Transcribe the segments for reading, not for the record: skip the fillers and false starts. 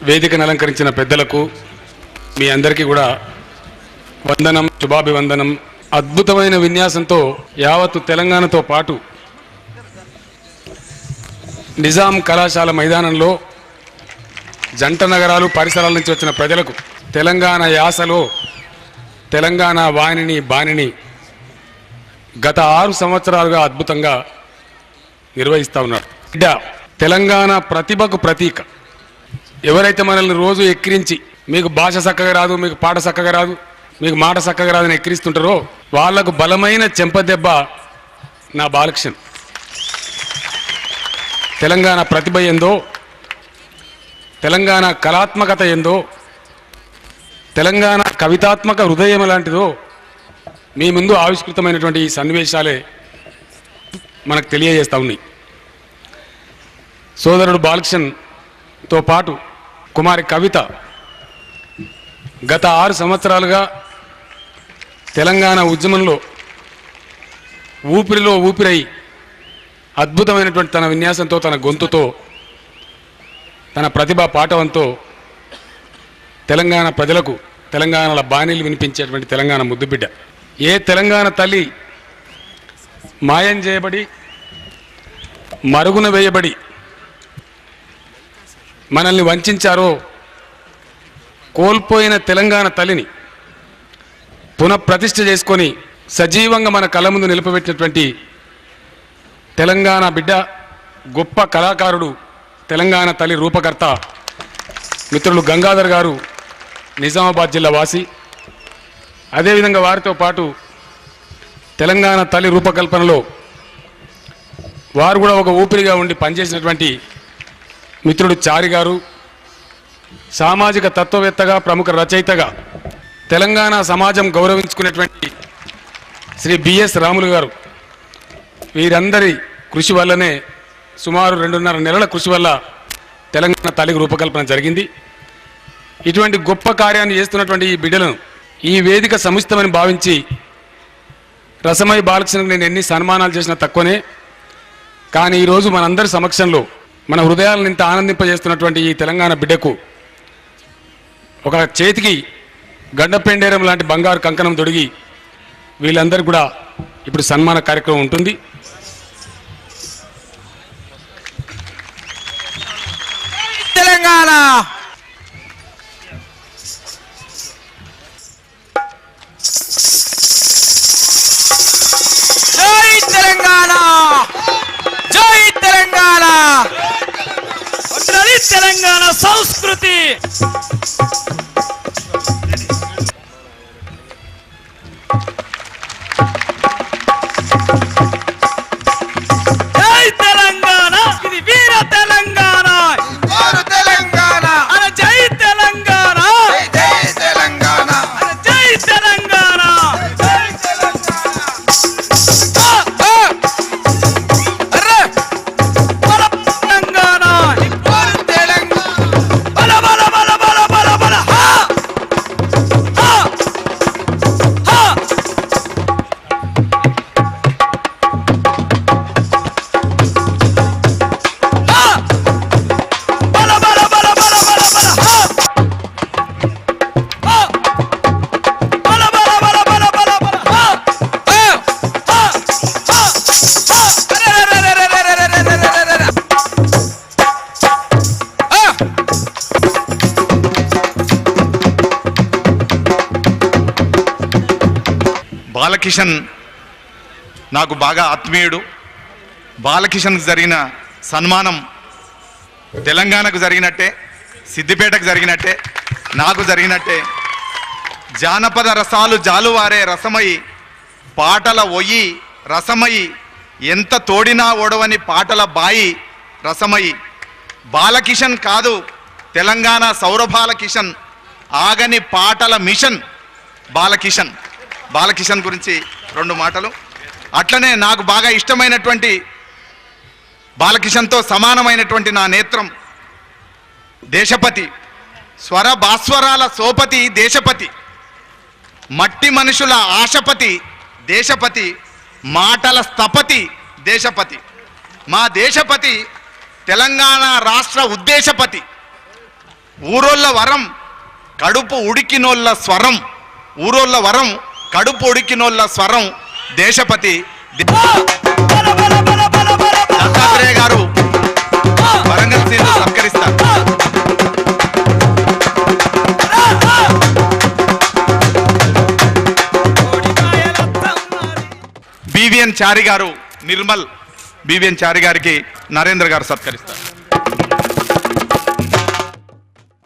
వేదికను అలంకరించిన పెద్దలకు మీ అందరికీ కూడా వందనం, శుభాభివందనం. అద్భుతమైన విన్యాసంతో యావత్తు తెలంగాణతో పాటు నిజాం కళాశాల మైదానంలో జంట నగరాలు పరిసరాల నుంచి వచ్చిన ప్రజలకు తెలంగాణ యాసలో తెలంగాణ వాణిని బాణిని గత 6 సంవత్సరాలుగా అద్భుతంగా నిర్వహిస్తూ ఉన్నారు. బిడ్డ తెలంగాణ ప్రతిభకు ప్రతీక. ఎవరైతే మనల్ని రోజు ఎక్కిరించి మీకు భాష చక్కగా రాదు, మీకు పాట చక్కగా రాదు, మీకు మాట చక్కగా రాదని ఎక్కిరిస్తుంటారో వాళ్లకు బలమైన చెంపదెబ్బ నా బాలకృష్ణ. తెలంగాణ ప్రతిభ ఏందో, తెలంగాణ కళాత్మకత ఏందో, తెలంగాణ కవితాత్మక హృదయం ఎలాంటిదో మీ ముందు ఆవిష్కృతమైనటువంటి ఈ సన్నివేశాలే మనకు తెలియజేస్తూ ఉన్నాయి. సోదరుడు బాలకృష్ణతో పాటు కుమారి కవిత గత 6 సంవత్సరాలుగా తెలంగాణ ఉద్యమంలో ఊపిరిలో ఊపిరై అద్భుతమైనటువంటి తన విన్యాసంతో, తన గొంతుతో, తన ప్రతిభా పాటవంతో తెలంగాణ ప్రజలకు తెలంగాణల బాణీలు వినిపించేటువంటి తెలంగాణ ముద్దుబిడ్డ. ఏ తెలంగాణ తల్లి మాయం చేయబడి మరుగున వేయబడి మనల్ని వంచారో కోల్పోయిన తెలంగాణ తల్లిని పునఃప్రతిష్ఠ చేసుకొని సజీవంగా మన కళ్ళ ముందు నిలిపబెట్టినటువంటి తెలంగాణ బిడ్డ, గొప్ప కళాకారుడు, తెలంగాణ తల్లి రూపకర్త మిత్రులు గంగాధర్ గారు నిజామాబాద్ జిల్లా వాసి. అదేవిధంగా వారితో పాటు తెలంగాణ తల్లి రూపకల్పనలో వారు కూడా ఒక ఊపిరిగా ఉండి పనిచేసినటువంటి మిత్రుడు చారి గారు, సామాజిక తత్వవేత్తగా, ప్రముఖ రచయితగా తెలంగాణ సమాజం గౌరవించుకునేటువంటి శ్రీ బిఎస్ రాములు గారు. వీరందరి కృషి వల్లనే సుమారు 2.5 నెలల కృషి వల్ల తెలంగాణ తల్లికి రూపకల్పన జరిగింది. ఇటువంటి గొప్ప కార్యాన్ని చేస్తున్నటువంటి ఈ బిడ్డలను ఈ వేదిక సముచితమని భావించి రసమై బాలకృష్ణకు నేను ఎన్ని సన్మానాలు చేసినా తక్కువనే. కానీ ఈరోజు మనందరి సమక్షంలో మన హృదయాలను ఇంత ఆనందింపజేస్తున్నటువంటి ఈ తెలంగాణ బిడ్డకు ఒక చేతికి గడ్డపెండేరం లాంటి బంగారు కంకణం తొడిగి వీళ్ళందరికీ కూడా ఇప్పుడు సన్మాన కార్యక్రమం ఉంటుంది. తెలంగాణ జై తెలంగాణ, జై తెలంగాణ, తెలంగాణ సంస్కృతి. జై తెలంగాణ, ఇది వీర తెలంగాణ, తెలంగాణ అన జై తెలంగాణ, జై తెలంగాణ అన జై తెలంగాణ, జై తెలంగాణ. అరే బల తెలంగాణ, బల తెలంగాణ, బల బల బల బల బల బల హా హా హా. బాలకిషన్ నాకు బాగా ఆత్మీయుడు. బాలకిషన్కు జరిగిన సన్మానం తెలంగాణకు జరిగినట్టే, సిద్దిపేటకు జరిగినట్టే, నాకు జరిగినట్టే. జానపద రసాలు జాలువారే రసమయి, పాటల ఒయ్యి రసమయి, ఎంత తోడినా ఓడవని పాటల బాయి రసమయి. బాలకిషన్ కాదు తెలంగాణ సౌరబాలకిషన్, ఆగని పాటల మిషన్ బాలకిషన్. బాలకిషన్ గురించి 2 మాటలు. అట్లనే నాకు బాగా ఇష్టమైనటువంటి బాలకిషన్తో సమానమైనటువంటి నా నేత్రం దేశపతి, స్వర భాస్వరాల సోపతి దేశపతి, మట్టి మనుషుల ఆశపతి దేశపతి, మాటల స్థపతి దేశపతి. మా దేశపతి తెలంగాణ రాష్ట్ర ఉద్దేశపతి. ఊరోళ్ళ వరం కడుపు ఉడికినోళ్ళ స్వరం, ఊరోళ్ళ వరం కడుపు ఉడికినోళ్ళ స్వరం దేశపతి దత్తాత్రేయ గారు వరంగల్ సీను సత్కరిస్తారు. బివిఎన్ చారి గారు నిర్మల్, బివిఎన్ చారి గారికి నరేంద్ర గారు సత్కరిస్తారు.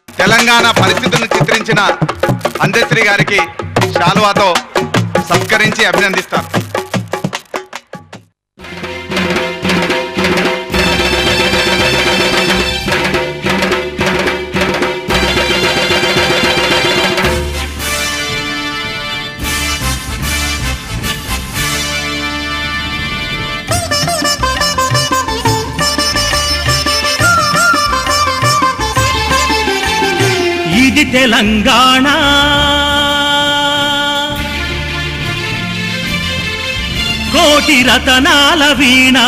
తెలంగాణ పరిస్థితులను చిత్రించిన అందశ్రీ గారికి శాలువాతో సత్కరించి అభినందిస్తారు. ఇది తెలంగాణ, కోటి రతనాల వీణ.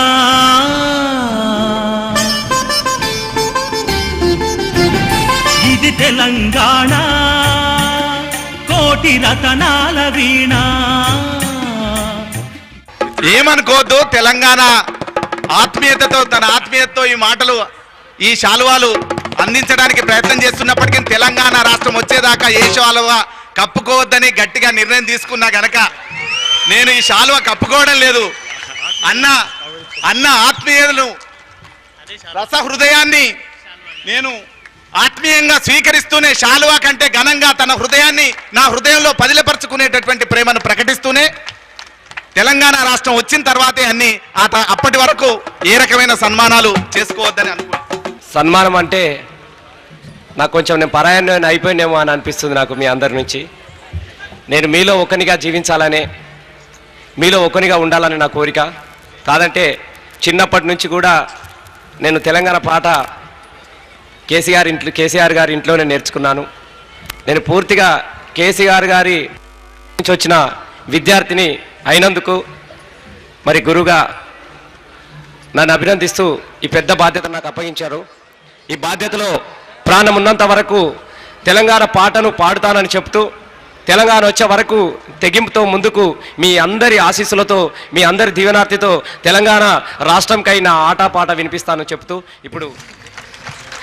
ఇది తెలంగాణ, కోటి రతనాల వీణ. ఏమనుకోవద్దు, తెలంగాణ ఆత్మీయతతో తన ఆత్మీయతతో ఈ మాటలు ఈ శాలువాలు అందించడానికి ప్రయత్నం చేస్తున్నప్పటికీ తెలంగాణ రాష్ట్రం వచ్చేదాకా ఏ శాలువ కప్పుకోవద్దని గట్టిగా నిర్ణయం తీసుకున్నా గనక నేను ఈ శాలువ కప్పుకోవడం లేదు. అన్న ఆత్మీయతను రస హృదయాన్ని నేను ఆత్మీయంగా స్వీకరిస్తూనే శాలువా కంటే ఘనంగా తన హృదయాన్ని నా హృదయంలో పదిలపరుచుకునేటటువంటి ప్రేమను ప్రకటిస్తూనే తెలంగాణ రాష్ట్రం వచ్చిన తర్వాతే అన్ని అప్పటి వరకు ఏ రకమైన సన్మానాలు చేసుకోవద్దని అనుకున్నాను. సన్మానం అంటే నాకు కొంచెం నేను పరాయణ అయిపోయినేమో అని అనిపిస్తుంది నాకు మీ అందరి నుంచి. నేను మీలో ఒకనిగా జీవించాలనే, మీలో ఒకనిగా ఉండాలని నా కోరిక. కాదంటే చిన్నప్పటి నుంచి కూడా నేను తెలంగాణ పాట కేసీఆర్ గారి ఇంట్లోనే నేర్చుకున్నాను. నేను పూర్తిగా కేసీఆర్ గారి నుంచి వచ్చిన విద్యార్థిని అయినందుకు మరి గురువుగా నన్ను అభినందిస్తూ ఈ పెద్ద బాధ్యత నాకు అప్పగించారు. ఈ బాధ్యతలో ప్రాణం ఉన్నంత వరకు తెలంగాణ పాటను పాడుతానని చెప్తూ తెలంగాణ వచ్చే వరకు తెగింపుతో ముందుకు మీ అందరి ఆశీస్సులతో మీ అందరి దీవెనార్తితో తెలంగాణ రాష్ట్రంకై నా ఆటపాట వినిపిస్తానని చెప్తూ ఇప్పుడు